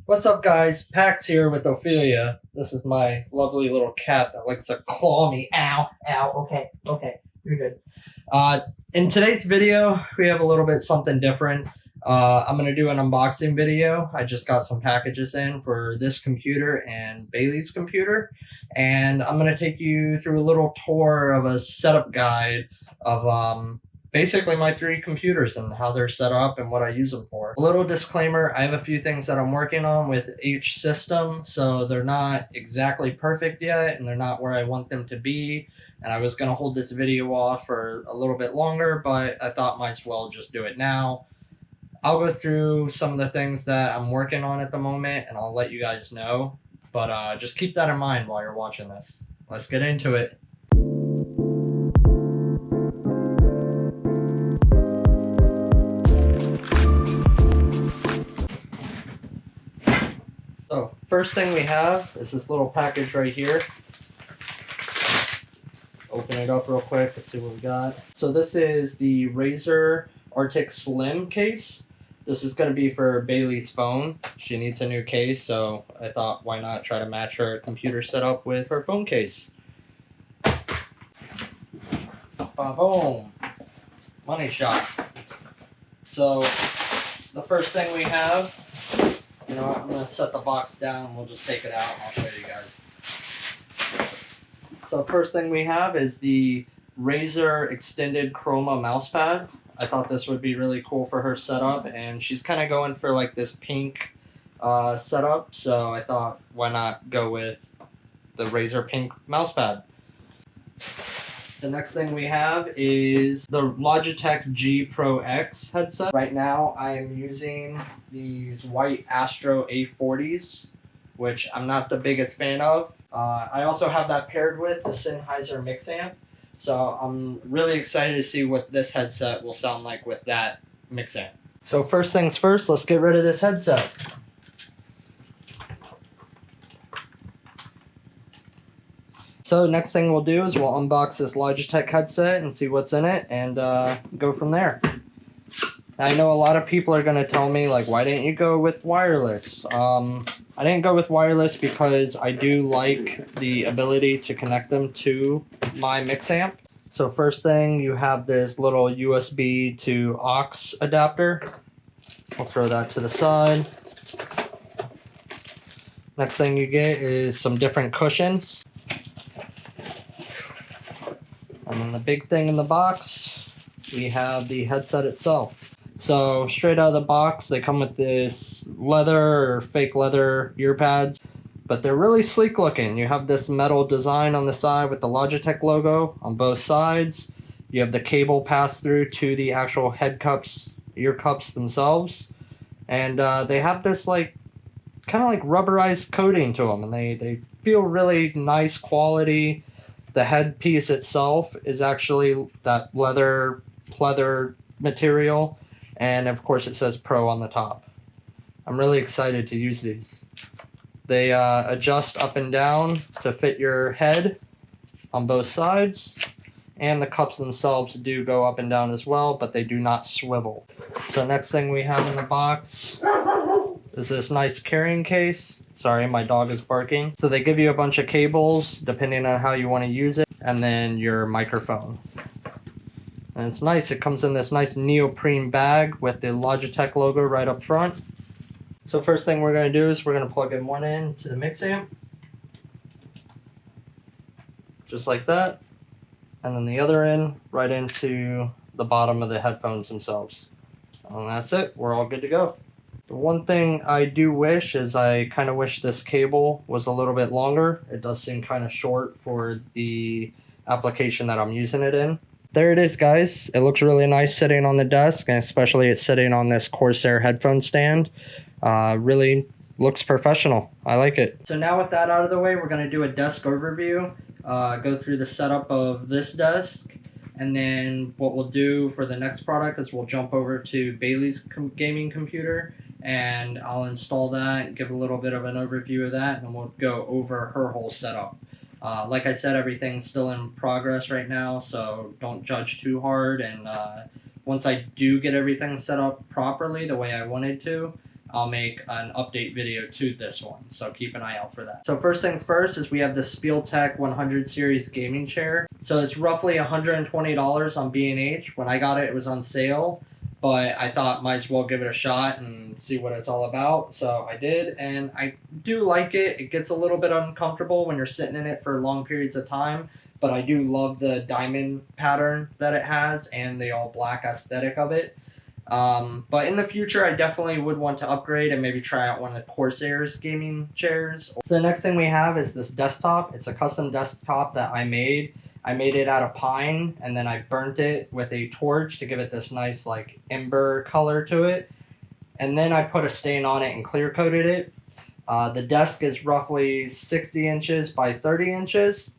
What's up, guys? Pax here with Ophelia. This is my lovely little cat that likes to claw me. Ow, ow. Okay, you're good. In today's video, we have a little bit something different. I'm going to do an unboxing video. I just got some packages in for this computer and Bailey's computer. And I'm going to take you through a little tour of a setup guide of basically my three computers and how they're set up and what I use them for. A little disclaimer, I have a few things that I'm working on with each system, so they're not exactly perfect yet and they're not where I want them to be. And I was going to hold this video off for a little bit longer, but I thought might as well just do it now. I'll go through some of the things that I'm working on at the moment and I'll let you guys know. But just keep that in mind while you're watching this. Let's get into it. So first thing we have is this little package right here. Open it up real quick. Let's see what we got. So this is the Razer Arctech Slim case. This is going to be for Bailey's phone. She needs a new case, so I thought why not try to match her computer setup with her phone case. Boom. Money shot. So the first thing we have, you know what, I'm going to set the box down and we'll just take it out and I'll show you guys. So first thing we have is the Razer extended Chroma mouse pad. I thought this would be really cool for her setup, and she's kind of going for like this pink setup, so I thought why not go with the Razer pink mouse pad. The next thing we have is the Logitech G Pro X headset. Right now I am using these white Astro A40s, which I'm not the biggest fan of. I also have that paired with the Sennheiser mix amp. So I'm really excited to see what this headset will sound like with that mix amp. So first things first, let's get rid of this headset. So next thing we'll do is we'll unbox this Logitech headset and see what's in it and go from there. I know a lot of people are going to tell me, like, why didn't you go with wireless? I didn't go with wireless because I do like the ability to connect them to my mix amp. So first thing, you have this little USB to aux adapter. I'll throw that to the side. Next thing you get is some different cushions. And then the big thing in the box, we have the headset itself. So straight out of the box, they come with this leather or fake leather ear pads, but they're really sleek looking. You have this metal design on the side with the Logitech logo on both sides. You have the cable pass through to the actual head cups, ear cups themselves. And they have this like kind of like rubberized coating to them, and they feel really nice quality. The headpiece itself is actually that leather pleather material. And of course it says Pro on the top. I'm really excited to use these. They adjust up and down to fit your head on both sides. And the cups themselves do go up and down as well, but they do not swivel. So next thing we have in the box is this nice carrying case. Sorry, my dog is barking. So they give you a bunch of cables depending on how you want to use it, and then your microphone. And it's nice, it comes in this nice neoprene bag with the Logitech logo right up front. So first thing we're going to do is we're going to plug in one end to the mix amp. Just like that. And then the other end right into the bottom of the headphones themselves. And that's it, we're all good to go. The one thing I do wish is I kind of wish this cable was a little bit longer. It does seem kind of short for the application that I'm using it in. There it is, guys. It looks really nice sitting on the desk, and especially it's sitting on this Corsair headphone stand. Really looks professional. I like it. So now with that out of the way, we're going to do a desk overview, go through the setup of this desk, and then what we'll do for the next product is we'll jump over to Bailey's gaming computer, and I'll install that, give a little bit of an overview of that, and then we'll go over her whole setup. Like I said, everything's still in progress right now, so don't judge too hard. And once I do get everything set up properly the way I wanted to, I'll make an update video to this one, so keep an eye out for that. So first things first is we have the Spieltech 100 series gaming chair. So it's roughly $120 on B&H. When I got it, it was on sale, but I thought might as well give it a shot and see what it's all about. So I did, and I do like it. It gets a little bit uncomfortable when you're sitting in it for long periods of time, but I do love the diamond pattern that it has and the all black aesthetic of it. But in the future, I definitely would want to upgrade and maybe try out one of the Corsair's gaming chairs. So the next thing we have is this desktop. It's a custom desktop that I made. I made it out of pine, and then I burnt it with a torch to give it this nice like ember color to it. And then I put a stain on it and clear coated it. The desk is roughly 60 inches by 30 inches.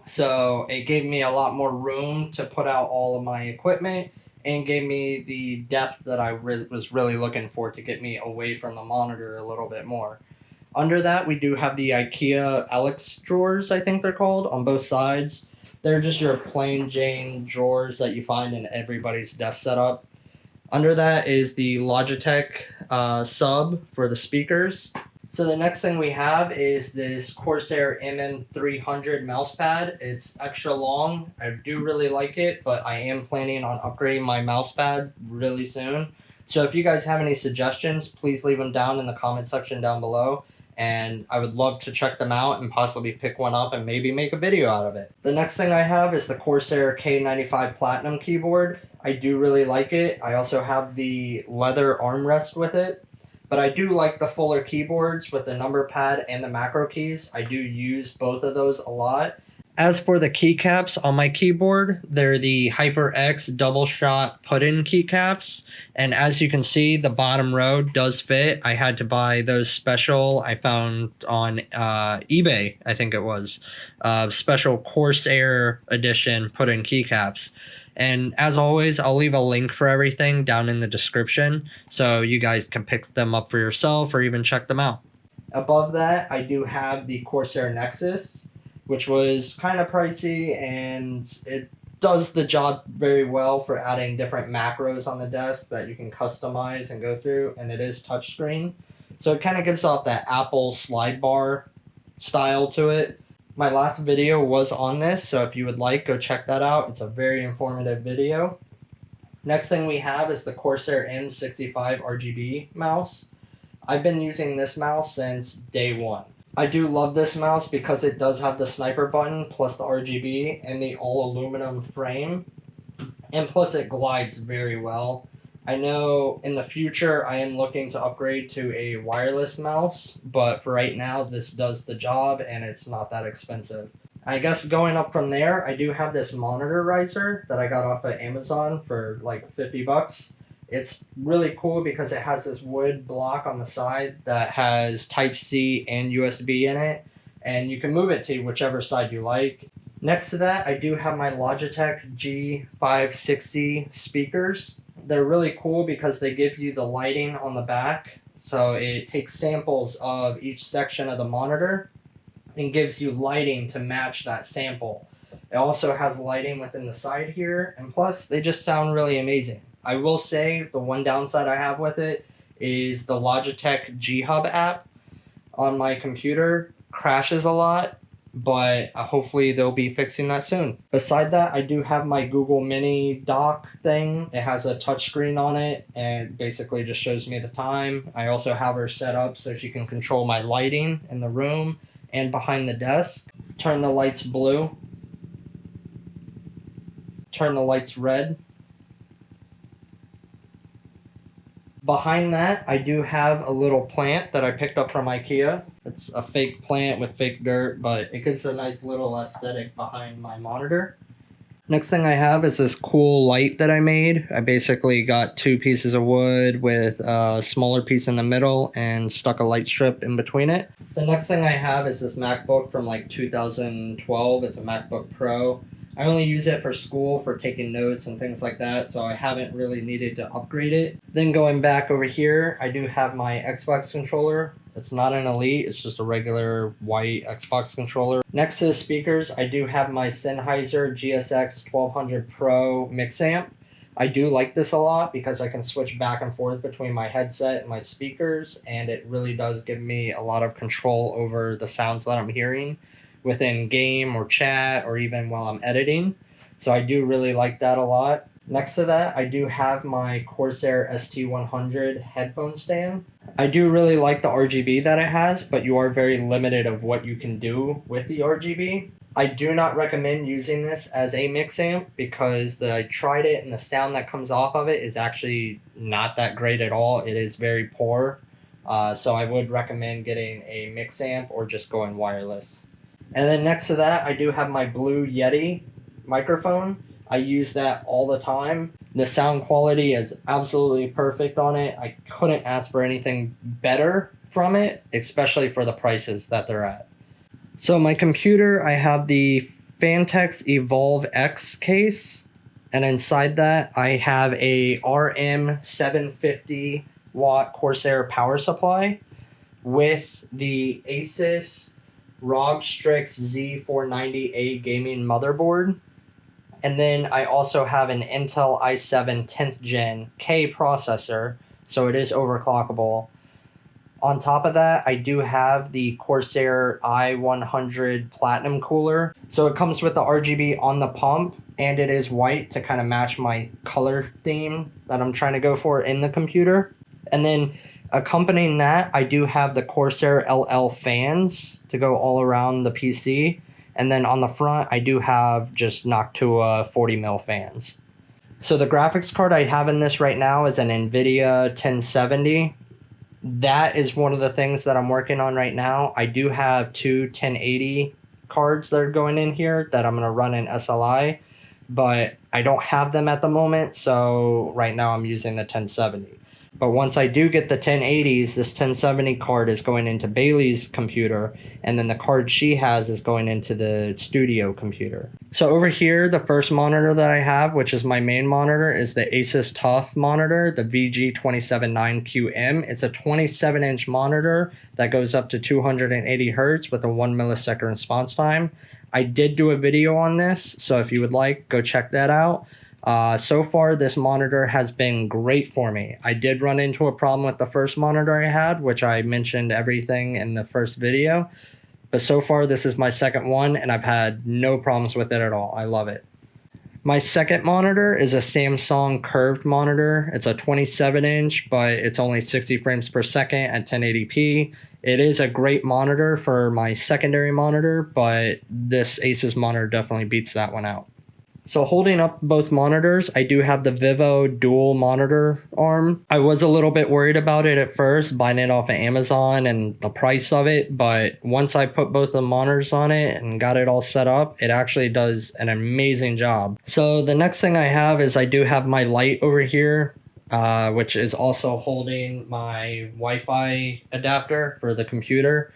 So it gave me a lot more room to put out all of my equipment, and gave me the depth that I was really looking for to get me away from the monitor a little bit more. Under that, we do have the Ikea Alex drawers, I think they're called, on both sides. They're just your plain Jane drawers that you find in everybody's desk setup. Under that is the Logitech sub for the speakers. So the next thing we have is this Corsair MM300 mouse pad. It's extra long. I do really like it, but I am planning on upgrading my mouse pad really soon. So if you guys have any suggestions, please leave them down in the comment section down below. And I would love to check them out and possibly pick one up and maybe make a video out of it. The next thing I have is the Corsair K95 Platinum keyboard. I do really like it. I also have the leather armrest with it. But I do like the fuller keyboards with the number pad and the macro keys. I do use both of those a lot. As for the keycaps on my keyboard, they're the HyperX double shot put-in keycaps. And as you can see, the bottom row does fit. I had to buy those special, I found on eBay, I think it was, special Corsair edition put-in keycaps. And as always, I'll leave a link for everything down in the description, so you guys can pick them up for yourself or even check them out. Above that, I do have the Corsair Nexus, which was kind of pricey, and it does the job very well for adding different macros on the desk that you can customize and go through, and it is touchscreen. So it kind of gives off that Apple slide bar style to it. My last video was on this, so if you would like, go check that out. It's a very informative video. Next thing we have is the Corsair M65 RGB mouse. I've been using this mouse since day one. I do love this mouse because it does have the sniper button plus the RGB and the all aluminum frame. And plus it glides very well. I know in the future I am looking to upgrade to a wireless mouse, but for right now this does the job and it's not that expensive. I guess going up from there, I do have this monitor riser that I got off of Amazon for like 50 bucks. It's really cool because it has this wood block on the side that has Type-C and USB in it, and you can move it to whichever side you like. Next to that, I do have my Logitech G560 speakers. They're really cool because they give you the lighting on the back, so it takes samples of each section of the monitor and gives you lighting to match that sample. It also has lighting within the side here, and plus they just sound really amazing. I will say the one downside I have with it is the Logitech G Hub app on my computer crashes a lot, but hopefully they'll be fixing that soon. Beside that, I do have my Google Mini dock thing. It has a touchscreen on it and basically just shows me the time. I also have her set up so she can control my lighting in the room and behind the desk. Turn the lights blue. Turn the lights red. Behind that, I do have a little plant that I picked up from Ikea. It's a fake plant with fake dirt, but it gives a nice little aesthetic behind my monitor. Next thing I have is this cool light that I made. I basically got two pieces of wood with a smaller piece in the middle and stuck a light strip in between it. The next thing I have is this MacBook from like 2012. It's a MacBook Pro. I only use it for school, for taking notes and things like that, so I haven't really needed to upgrade it. Then going back over here, I do have my Xbox controller. It's not an Elite, it's just a regular white Xbox controller. Next to the speakers, I do have my Sennheiser GSX 1200 Pro mix amp. I do like this a lot because I can switch back and forth between my headset and my speakers, and it really does give me a lot of control over the sounds that I'm hearing within game or chat or even while I'm editing. So I do really like that a lot. Next to that, I do have my Corsair ST100 headphone stand. I do really like the RGB that it has, but you are very limited of what you can do with the RGB. I do not recommend using this as a mix amp because I tried it and the sound that comes off of it is actually not that great at all. It is very poor. So I would recommend getting a mix amp or just going wireless. And then next to that, I do have my blue Yeti microphone. I use that all the time. The sound quality is absolutely perfect on it. I couldn't ask for anything better from it, especially for the prices that they're at. So my computer, I have the Phanteks Evolv X case, and inside that I have a RM750 watt Corsair power supply with the Asus ROG Strix Z490A gaming motherboard. And then I also have an Intel i7 10th Gen K processor, so it is overclockable. On top of that, I do have the Corsair i100 Platinum cooler. So it comes with the RGB on the pump, and it is white to kind of match my color theme that I'm trying to go for in the computer. And then accompanying that, I do have the Corsair LL fans to go all around the PC. And then on the front, I do have just Noctua 40mm fans. So the graphics card I have in this right now is an NVIDIA 1070. That is one of the things that I'm working on right now. I do have two 1080 cards that are going in here that I'm going to run in SLI, but I don't have them at the moment, so right now I'm using the 1070. But once I do get the 1080s, this 1070 card is going into Bailey's computer, and then the card she has is going into the studio computer. So over here, the first monitor that I have, which is my main monitor, is the Asus TUF monitor, the VG279QM. It's a 27-inch monitor that goes up to 280 Hz with a 1 millisecond response time. I did do a video on this, so if you would like, go check that out. So far, this monitor has been great for me. I did run into a problem with the first monitor I had, which I mentioned everything in the first video. But so far, this is my second one, and I've had no problems with it at all. I love it. My second monitor is a Samsung curved monitor. It's a 27-inch, but it's only 60 frames per second at 1080p. It is a great monitor for my secondary monitor, but this Asus monitor definitely beats that one out. So holding up both monitors, I do have the VIVO dual monitor arm. I was a little bit worried about it at first, buying it off of Amazon and the price of it, but once I put both the monitors on it and got it all set up, it actually does an amazing job. So the next thing I have is I do have my light over here, which is also holding my Wi-Fi adapter for the computer.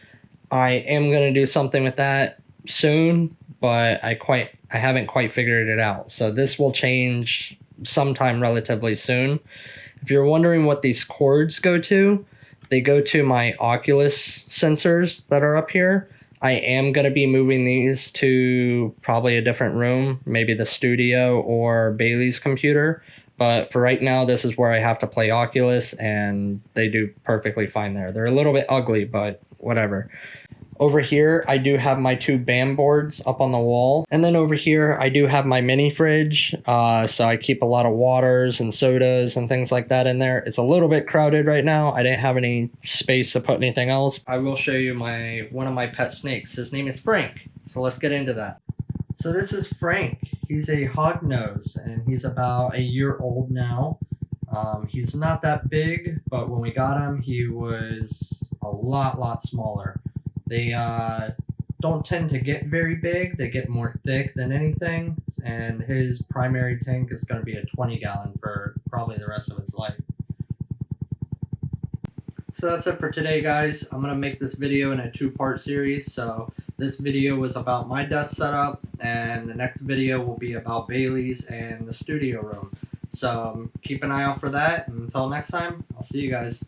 I am going to do something with that soon, but I haven't quite figured it out. So this will change sometime relatively soon. If you're wondering what these cords go to, they go to my Oculus sensors that are up here. I am going to be moving these to probably a different room, maybe the studio or Bailey's computer. But for right now, this is where I have to play Oculus, and they do perfectly fine there. They're a little bit ugly, but whatever. Over here, I do have my two BAM boards up on the wall. And then over here, I do have my mini fridge. So I keep a lot of waters and sodas and things like that in there. It's a little bit crowded right now. I didn't have any space to put anything else. I will show you one of my pet snakes. His name is Frank. So let's get into that. So this is Frank. He's a hognose, and he's about a year old now. He's not that big, but when we got him, he was a lot smaller. They don't tend to get very big. They get more thick than anything, and his primary tank is going to be a 20-gallon for probably the rest of his life. So that's it for today, guys. I'm going to make this video in a two-part series. So this video was about my desk setup, and the next video will be about Bailey's and the studio room. So keep an eye out for that, and until next time, I'll see you guys.